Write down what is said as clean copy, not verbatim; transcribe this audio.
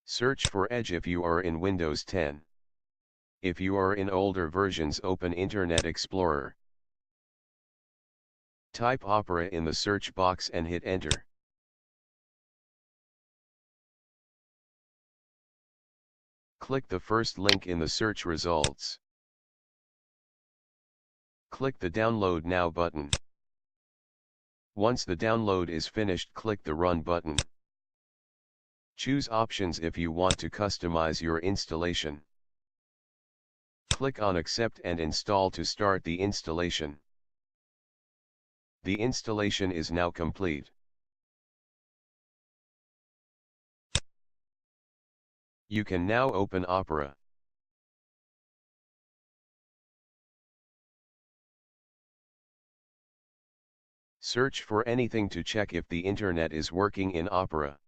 Search for Edge if you are in Windows 10. If you are in older versions, open Internet Explorer. Type Opera in the search box and hit Enter. Click the first link in the search results. Click the Download Now button. Once the download is finished, click the Run button. Choose Options if you want to customize your installation. Click on Accept and Install to start the installation. The installation is now complete. You can now open Opera. Search for anything to check if the internet is working in Opera.